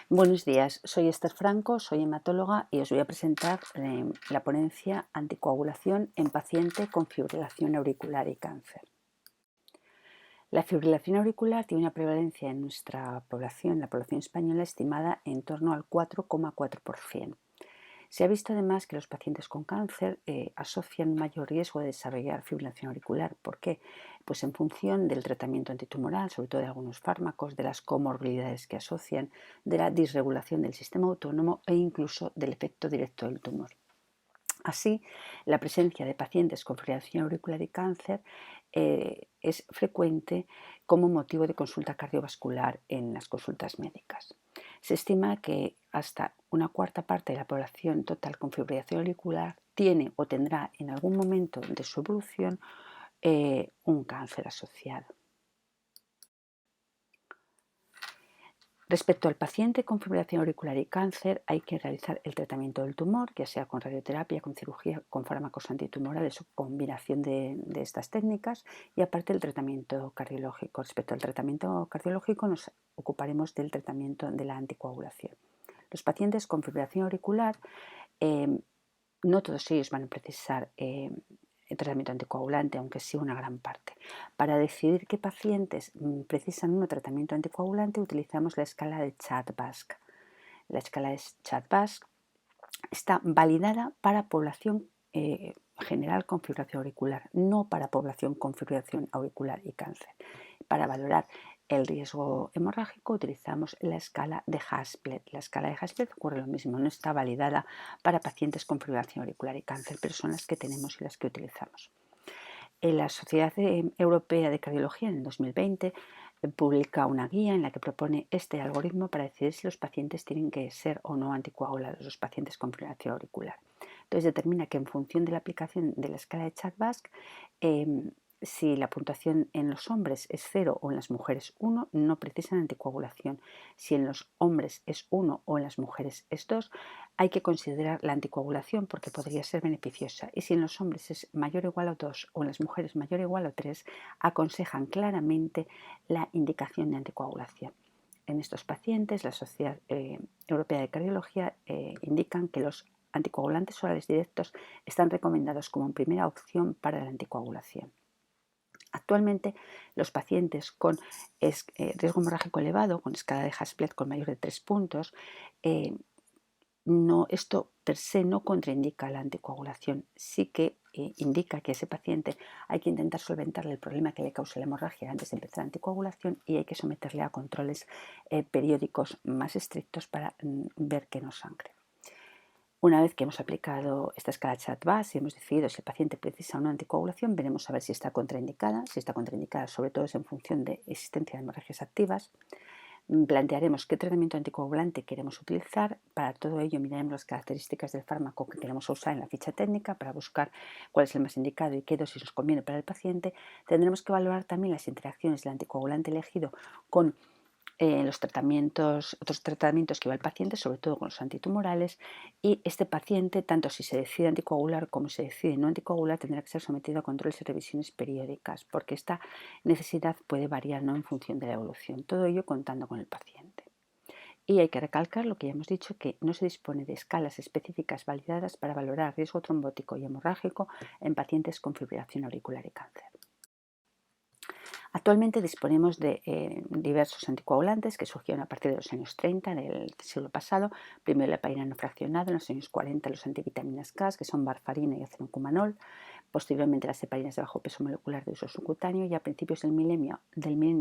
Buenos días, soy Esther Franco, soy hematóloga y os voy a presentar la ponencia Anticoagulación en paciente con fibrilación auricular y cáncer. La fibrilación auricular tiene una prevalencia en nuestra población, la población española, estimada en torno al 4,4%. Se ha visto además que los pacientes con cáncer asocian un mayor riesgo de desarrollar fibrilación auricular. ¿Por qué? Pues en función del tratamiento antitumoral, sobre todo de algunos fármacos, de las comorbilidades que asocian, de la disregulación del sistema autónomo e incluso del efecto directo del tumor. Así, la presencia de pacientes con fibrilación auricular y cáncer es frecuente como motivo de consulta cardiovascular en las consultas médicas. Se estima que hasta una cuarta parte de la población total con fibrilación auricular tiene o tendrá en algún momento de su evolución un cáncer asociado. Respecto al paciente con fibrilación auricular y cáncer, hay que realizar el tratamiento del tumor, ya sea con radioterapia, con cirugía, con fármacos antitumorales o combinación de estas técnicas, y aparte el tratamiento cardiológico. Respecto al tratamiento cardiológico, nos ocuparemos del tratamiento de la anticoagulación. Los pacientes con fibrilación auricular, no todos ellos van a precisar el tratamiento anticoagulante, aunque sí una gran parte. Para decidir qué pacientes precisan un tratamiento anticoagulante, utilizamos la escala de Chart-Basque. La escala de Chart-Basque está validada para población general con fibrilación auricular, no para población con fibrilación auricular y cáncer. Para valorar el riesgo hemorrágico utilizamos la escala de Haspel. La escala de Haspel ocurre lo mismo, no está validada para pacientes con fibrilación auricular y cáncer, pero son las que tenemos y las que utilizamos. En la Sociedad Europea de Cardiología, en el 2020, publica una guía en la que propone este algoritmo para decidir si los pacientes tienen que ser o no anticoagulados, los pacientes con fibrilación auricular. Entonces determina que en función de la aplicación de la escala de Chart-Basque, si la puntuación en los hombres es 0 o en las mujeres 1, no precisan anticoagulación. Si en los hombres es 1 o en las mujeres es 2, hay que considerar la anticoagulación porque podría ser beneficiosa. Y si en los hombres es mayor o igual a 2 o en las mujeres mayor o igual a 3, aconsejan claramente la indicación de anticoagulación. En estos pacientes, la Sociedad Europea de Cardiología indican que los anticoagulantes orales directos están recomendados como primera opción para la anticoagulación. Actualmente, los pacientes con riesgo hemorrágico elevado, con escala de Haspel con mayor de 3 puntos, esto per se no contraindica la anticoagulación, sí que indica que a ese paciente hay que intentar solventarle el problema que le causa la hemorragia antes de empezar la anticoagulación y hay que someterle a controles periódicos más estrictos para ver que no sangre. Una vez que hemos aplicado esta escala Chart-Basque y hemos decidido si el paciente precisa una anticoagulación, veremos a ver si está contraindicada. Si está contraindicada, sobre todo es en función de existencia de hemorragias activas. Plantearemos qué tratamiento anticoagulante queremos utilizar. Para todo ello miraremos las características del fármaco que queremos usar en la ficha técnica para buscar cuál es el más indicado y qué dosis nos conviene para el paciente. Tendremos que valorar también las interacciones del anticoagulante elegido con otros tratamientos que lleva el paciente, sobre todo con los antitumorales, y este paciente, tanto si se decide anticoagular como si se decide no anticoagular, tendrá que ser sometido a controles y revisiones periódicas, porque esta necesidad puede variar en función de la evolución, todo ello contando con el paciente. Y hay que recalcar lo que ya hemos dicho, que no se dispone de escalas específicas validadas para valorar riesgo trombótico y hemorrágico en pacientes con fibrilación auricular y cáncer. Actualmente disponemos de diversos anticoagulantes que surgieron a partir de los años 30 del siglo pasado. Primero el heparina no fraccionado, en los años 40 los antivitaminas K, que son varfarina y acenocumanol. Posteriormente las heparinas de bajo peso molecular de uso subcutáneo y a principios del milenio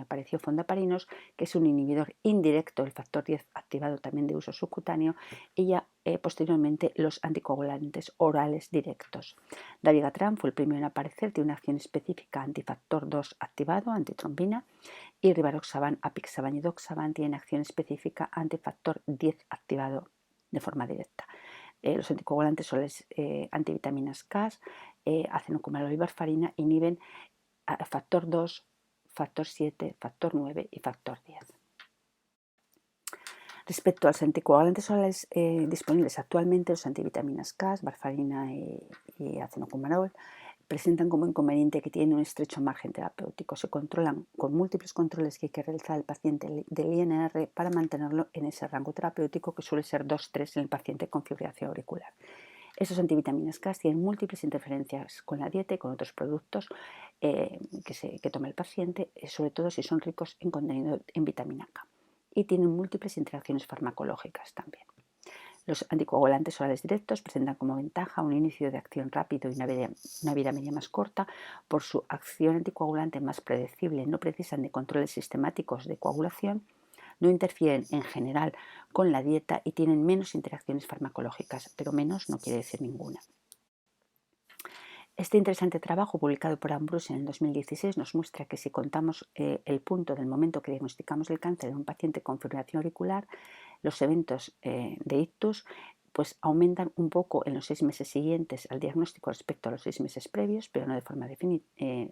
apareció fondaparinos, que es un inhibidor indirecto del factor 10 activado también de uso subcutáneo, y ya posteriormente los anticoagulantes orales directos. Dabigatran fue el primero en aparecer, tiene una acción específica antifactor 2 activado, antitrombina, y rivaroxaban, apixaban y doxaban tienen acción específica antifactor 10 activado de forma directa. Los anticoagulantes son las antivitaminas K, acenocumanol y varfarina, inhiben factor 2, factor 7, factor 9 y factor 10. Respecto a los anticoagulantes orales disponibles actualmente, los antivitaminas K, varfarina y acenocumanol, presentan como inconveniente que tienen un estrecho margen terapéutico. Se controlan con múltiples controles que hay que realizar al paciente del INR para mantenerlo en ese rango terapéutico que suele ser 2-3 en el paciente con fibrilación auricular. Estos antivitaminas K tienen múltiples interferencias con la dieta y con otros productos que toma el paciente, sobre todo si son ricos en contenido en vitamina K. Y tienen múltiples interacciones farmacológicas también. Los anticoagulantes orales directos presentan como ventaja un inicio de acción rápido y una vida media más corta por su acción anticoagulante más predecible. No precisan de controles sistemáticos de coagulación, no interfieren en general con la dieta y tienen menos interacciones farmacológicas, pero menos no quiere decir ninguna. Este interesante trabajo publicado por Ambrose en el 2016 nos muestra que si contamos el punto del momento que diagnosticamos el cáncer en un paciente con fibrilación auricular, los eventos de ictus pues aumentan un poco en los 6 meses siguientes al diagnóstico respecto a los 6 meses previos, pero no de forma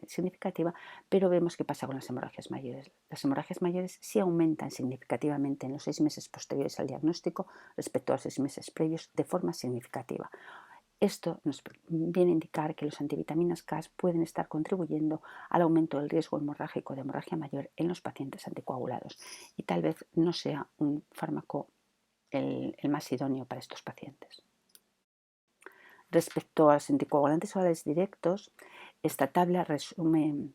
significativa, pero vemos qué pasa con las hemorragias mayores. Las hemorragias mayores sí aumentan significativamente en los 6 meses posteriores al diagnóstico respecto a los 6 meses previos de forma significativa. Esto nos viene a indicar que los antivitaminas K pueden estar contribuyendo al aumento del riesgo hemorrágico de hemorragia mayor en los pacientes anticoagulados y tal vez no sea un fármaco el más idóneo para estos pacientes. Respecto a los anticoagulantes orales directos, esta tabla resume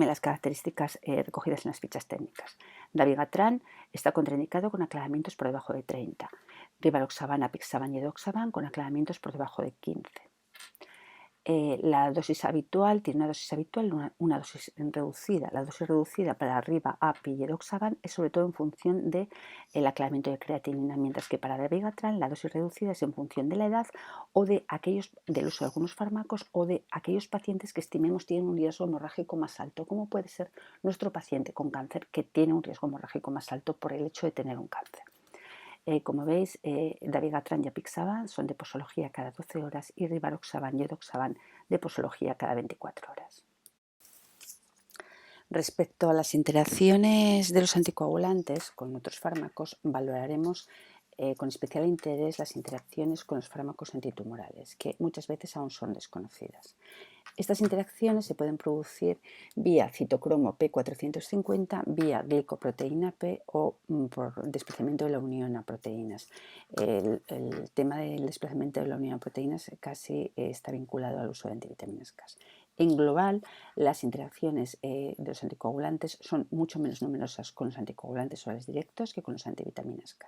las características recogidas en las fichas técnicas. Dabigatran está contraindicado con aclaramientos por debajo de 30. Rivaroxaban, apixaban y edoxaban con aclaramientos por debajo de 15. La dosis habitual tiene una dosis habitual, una dosis reducida. La dosis reducida para Riva, API y edoxaban es sobre todo en función del aclaramiento de creatinina, mientras que para Dabigatran la dosis reducida es en función de la edad o del uso de algunos fármacos o de aquellos pacientes que estimemos tienen un riesgo hemorrágico más alto, como puede ser nuestro paciente con cáncer que tiene un riesgo hemorrágico más alto por el hecho de tener un cáncer. Como veis, Dabigatran y apixaban son de posología cada 12 horas y Rivaroxaban y edoxaban de posología cada 24 horas. Respecto a las interacciones de los anticoagulantes con otros fármacos, valoraremos con especial interés las interacciones con los fármacos antitumorales, que muchas veces aún son desconocidas. Estas interacciones se pueden producir vía citocromo P450, vía glicoproteína P o por desplazamiento de la unión a proteínas. El tema del desplazamiento de la unión a proteínas casi está vinculado al uso de antivitaminas K. En global, las interacciones de los anticoagulantes son mucho menos numerosas con los anticoagulantes orales directos que con los antivitaminas K.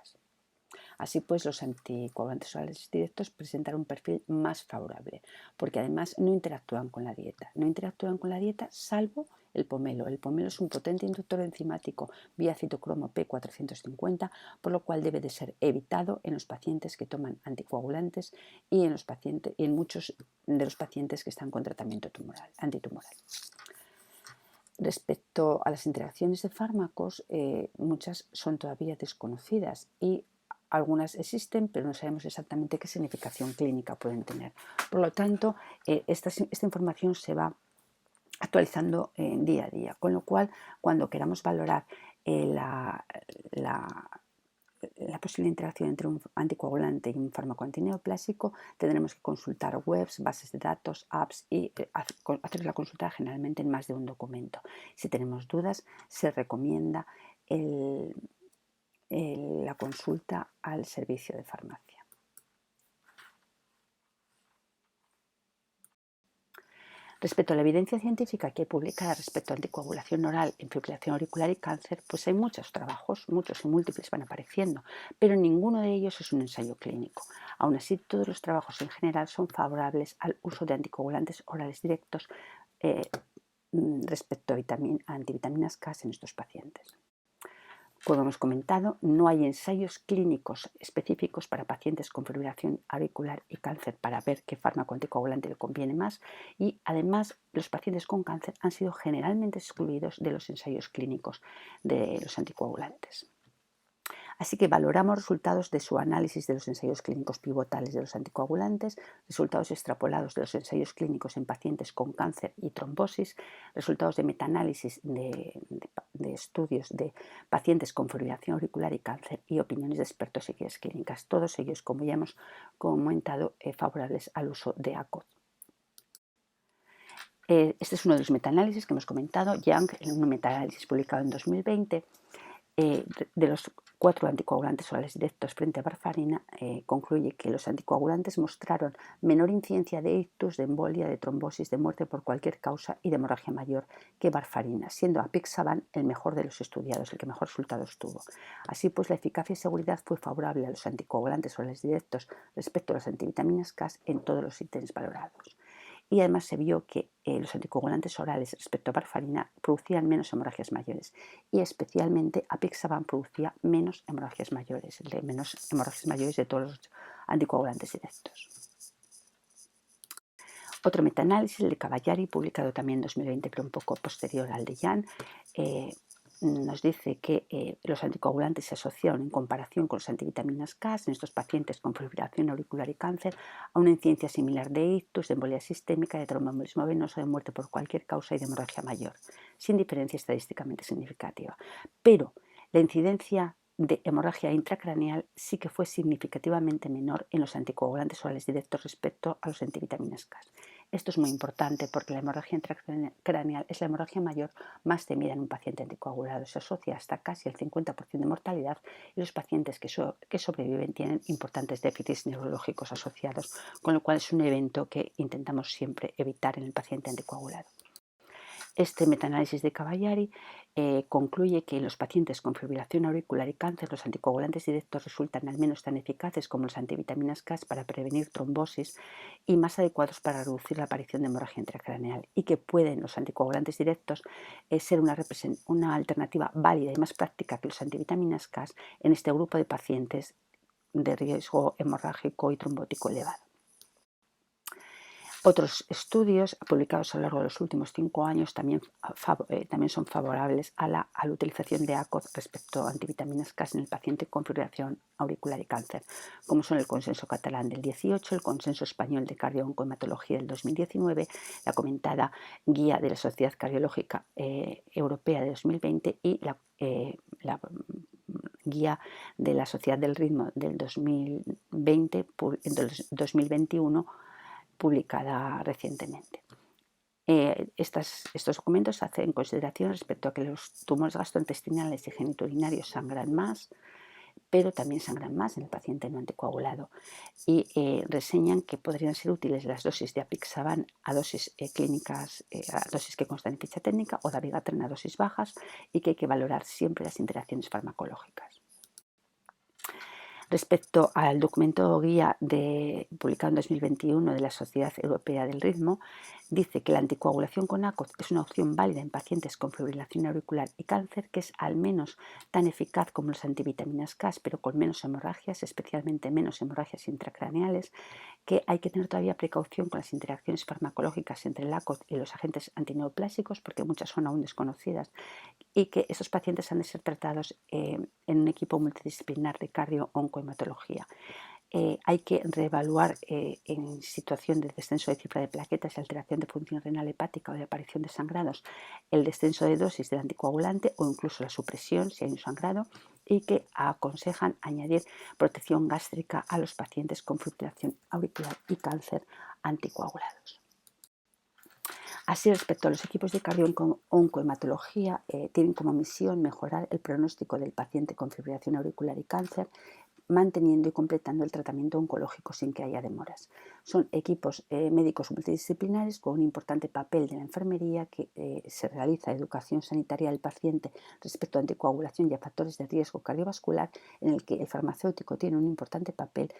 Así pues, los anticoagulantes orales directos presentan un perfil más favorable, porque además no interactúan con la dieta. No interactúan con la dieta salvo el pomelo. El pomelo es un potente inductor enzimático vía citocromo P450, por lo cual debe de ser evitado en los pacientes que toman anticoagulantes y en muchos de los pacientes que están con tratamiento antitumoral. Respecto a las interacciones de fármacos, muchas son todavía desconocidas y algunas existen, pero no sabemos exactamente qué significación clínica pueden tener. Por lo tanto, esta información se va actualizando día a día, con lo cual, cuando queramos valorar la posible interacción entre un anticoagulante y un fármaco antineoplásico, tendremos que consultar webs, bases de datos, apps y hacer la consulta generalmente en más de un documento. Si tenemos dudas, se recomienda la consulta al servicio de farmacia. Respecto a la evidencia científica que hay publicada respecto a anticoagulación oral en fibrilación auricular y cáncer, pues hay muchos trabajos, muchos y múltiples van apareciendo, pero ninguno de ellos es un ensayo clínico. Aún así, todos los trabajos en general son favorables al uso de anticoagulantes orales directos respecto a antivitaminas K en estos pacientes. Como hemos comentado, no hay ensayos clínicos específicos para pacientes con fibrilación auricular y cáncer para ver qué fármaco anticoagulante le conviene más y además los pacientes con cáncer han sido generalmente excluidos de los ensayos clínicos de los anticoagulantes. Así que valoramos resultados de su análisis de los ensayos clínicos pivotales de los anticoagulantes, resultados extrapolados de los ensayos clínicos en pacientes con cáncer y trombosis, resultados de metaanálisis de estudios de pacientes con fibrilación auricular y cáncer y opiniones de expertos y guías clínicas. Todos ellos, como ya hemos comentado, favorables al uso de ACOT. Este es uno de los metaanálisis que hemos comentado. Young, en un metaanálisis publicado en 2020, de los 4 anticoagulantes orales directos frente a varfarina, concluye que los anticoagulantes mostraron menor incidencia de ictus, de embolia, de trombosis, de muerte por cualquier causa y de hemorragia mayor que varfarina, siendo apixaban el mejor de los estudiados, el que mejor resultados tuvo. Así pues, la eficacia y seguridad fue favorable a los anticoagulantes orales directos respecto a las antivitaminas K en todos los ítems valorados. Y además se vio que los anticoagulantes orales respecto a varfarina producían menos hemorragias mayores y especialmente apixaban producía menos hemorragias mayores, el de menos hemorragias mayores de todos los anticoagulantes directos. Otro metaanálisis, el de Cavallari, publicado también en 2020, pero un poco posterior al de Jan, nos dice que los anticoagulantes se asociaron en comparación con los antivitaminas K en estos pacientes con fibrilación auricular y cáncer a una incidencia similar de ictus, de embolia sistémica, de tromboembolismo venoso, de muerte por cualquier causa y de hemorragia mayor, sin diferencia estadísticamente significativa. Pero la incidencia de hemorragia intracraneal sí que fue significativamente menor en los anticoagulantes orales directos respecto a los antivitaminas K. Esto es muy importante porque la hemorragia intracraneal es la hemorragia mayor más temida en un paciente anticoagulado. Se asocia hasta casi el 50% de mortalidad y los pacientes que sobreviven tienen importantes déficits neurológicos asociados, con lo cual es un evento que intentamos siempre evitar en el paciente anticoagulado. Este metaanálisis de Cavallari concluye que en los pacientes con fibrilación auricular y cáncer los anticoagulantes directos resultan al menos tan eficaces como las antivitaminas K para prevenir trombosis y más adecuados para reducir la aparición de hemorragia intracraneal, y que pueden los anticoagulantes directos ser una alternativa válida y más práctica que los antivitaminas K en este grupo de pacientes de riesgo hemorrágico y trombótico elevado. Otros estudios publicados a lo largo de los últimos 5 años también son favorables a la utilización de ACOD respecto a antivitaminas K en el paciente con fibrilación auricular y cáncer, como son el consenso catalán del 18, el consenso español de cardio-oncohematología del 2019, la comentada guía de la Sociedad Cardiológica Europea de 2020 y la guía de la Sociedad del Ritmo del 2021, publicada recientemente. Estos documentos hacen consideración respecto a que los tumores gastrointestinales y genitourinarios sangran más, pero también sangran más en el paciente no anticoagulado, y reseñan que podrían ser útiles las dosis de apixaban a dosis clínicas, a dosis que constan en ficha técnica, o dabigatran a dosis bajas, y que hay que valorar siempre las interacciones farmacológicas. Respecto al documento guía publicado en 2021 de la Sociedad Europea del Ritmo, dice que la anticoagulación con ACOD es una opción válida en pacientes con fibrilación auricular y cáncer, que es al menos tan eficaz como las antivitaminas K, pero con menos hemorragias, especialmente menos hemorragias intracraneales, que hay que tener todavía precaución con las interacciones farmacológicas entre el ACOD y los agentes antineoplásicos, porque muchas son aún desconocidas, y que esos pacientes han de ser tratados en un equipo multidisciplinar de cardio-oncohematología. Hay que reevaluar en situación de descenso de cifra de plaquetas y alteración de función renal hepática o de aparición de sangrados el descenso de dosis del anticoagulante o incluso la supresión si hay un sangrado, y que aconsejan añadir protección gástrica a los pacientes con fibrilación auricular y cáncer anticoagulados. Así, respecto a los equipos de cardio-oncohematología, tienen como misión mejorar el pronóstico del paciente con fibrilación auricular y cáncer, manteniendo y completando el tratamiento oncológico sin que haya demoras. Son equipos médicos multidisciplinares con un importante papel de la enfermería, que se realiza educación sanitaria del paciente respecto a anticoagulación y a factores de riesgo cardiovascular, en el que el farmacéutico tiene un importante papel,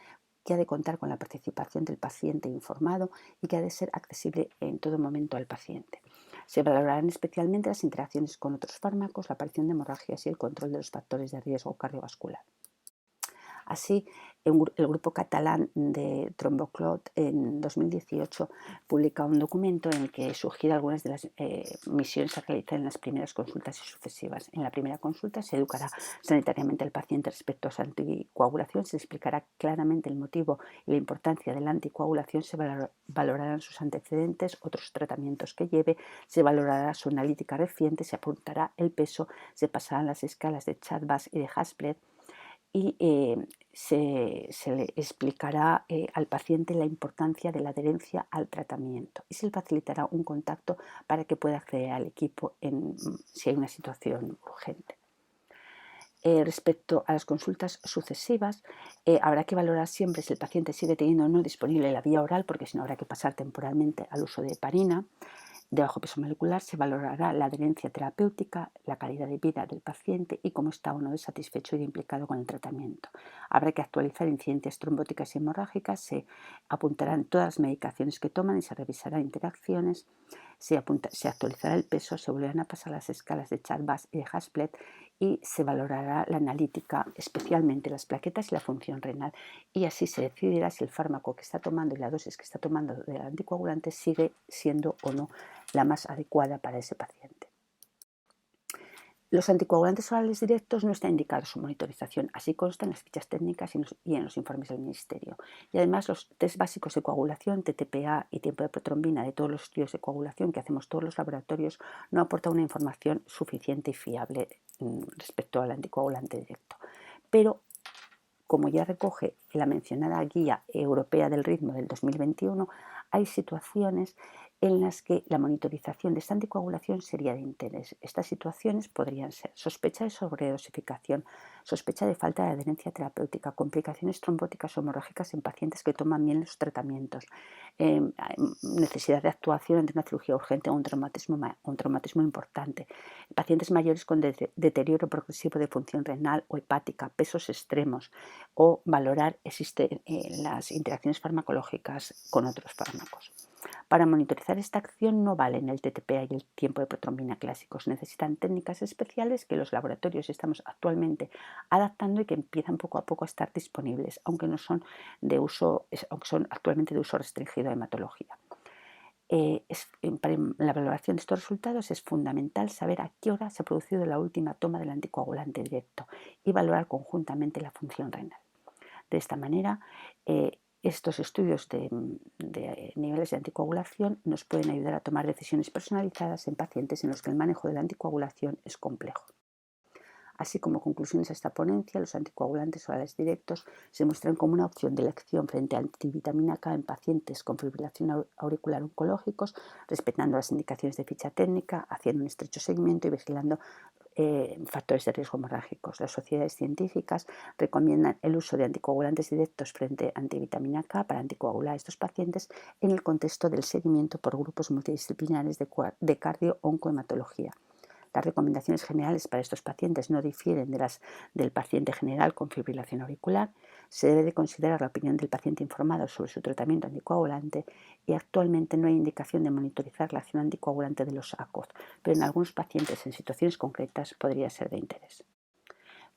que ha de contar con la participación del paciente informado y que ha de ser accesible en todo momento al paciente. Se valorarán especialmente las interacciones con otros fármacos, la aparición de hemorragias y el control de los factores de riesgo cardiovascular. Así, el grupo catalán de Tromboclot en 2018 publica un documento en el que sugiere algunas de las misiones a realizar en las primeras consultas y sucesivas. En la primera consulta se educará sanitariamente al paciente respecto a su anticoagulación, se explicará claramente el motivo y la importancia de la anticoagulación, se valorarán sus antecedentes, otros tratamientos que lleve, se valorará su analítica reciente, se apuntará el peso, se pasarán las escalas de Chadbas y de Haspled, y se le explicará al paciente la importancia de la adherencia al tratamiento y se le facilitará un contacto para que pueda acceder al equipo si hay una situación urgente. Respecto a las consultas sucesivas, habrá que valorar siempre si el paciente sigue teniendo o no disponible la vía oral, porque si no habrá que pasar temporalmente al uso de heparina. De bajo peso molecular se valorará la adherencia terapéutica, la calidad de vida del paciente y cómo está o no de satisfecho y implicado con el tratamiento. Habrá que actualizar incidencias trombóticas y hemorrágicas, se apuntarán todas las medicaciones que toman y se revisarán interacciones, se actualizará el peso, se volverán a pasar las escalas de Chad-Bass y de Hasplet y se valorará la analítica, especialmente las plaquetas y la función renal, y así se decidirá si el fármaco que está tomando y la dosis que está tomando del anticoagulante sigue siendo o no la más adecuada para ese paciente. Los anticoagulantes orales directos no está indicada su monitorización, así consta en las fichas técnicas y en los informes del Ministerio. Y además los test básicos de coagulación, TTPA y tiempo de protrombina de todos los estudios de coagulación que hacemos todos los laboratorios no aportan una información suficiente y fiable respecto al anticoagulante directo. Pero como ya recoge la mencionada Guía Europea del Ritmo del 2021, hay situaciones en las que la monitorización de esta anticoagulación sería de interés. Estas situaciones podrían ser sospecha de sobredosificación, sospecha de falta de adherencia terapéutica, complicaciones trombóticas o hemorrágicas en pacientes que toman bien los tratamientos, necesidad de actuación ante una cirugía urgente o un traumatismo importante, pacientes mayores con deterioro progresivo de función renal o hepática, pesos extremos, o valorar las interacciones farmacológicas con otros fármacos. Para monitorizar esta acción no valen el TTPA y el tiempo de protrombina clásicos. Necesitan técnicas especiales que los laboratorios estamos actualmente adaptando y que empiezan poco a poco a estar disponibles, aunque son actualmente de uso restringido a hematología. Para la valoración de estos resultados es fundamental saber a qué hora se ha producido la última toma del anticoagulante directo y valorar conjuntamente la función renal. De esta manera, estos estudios de niveles de anticoagulación nos pueden ayudar a tomar decisiones personalizadas en pacientes en los que el manejo de la anticoagulación es complejo. Así como conclusiones a esta ponencia, los anticoagulantes orales directos se muestran como una opción de elección frente a antivitamina K en pacientes con fibrilación auricular oncológicos, respetando las indicaciones de ficha técnica, haciendo un estrecho seguimiento y vigilando factores de riesgo hemorrágicos. Las sociedades científicas recomiendan el uso de anticoagulantes directos frente a antivitamina K para anticoagular a estos pacientes en el contexto del seguimiento por grupos multidisciplinares de cardio-oncohematología. Las recomendaciones generales para estos pacientes no difieren de las del paciente general con fibrilación auricular. Se debe de considerar la opinión del paciente informado sobre su tratamiento anticoagulante y actualmente no hay indicación de monitorizar la acción anticoagulante de los ACOG, pero en algunos pacientes en situaciones concretas podría ser de interés.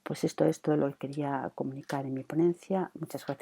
Pues esto es todo lo que quería comunicar en mi ponencia. Muchas gracias.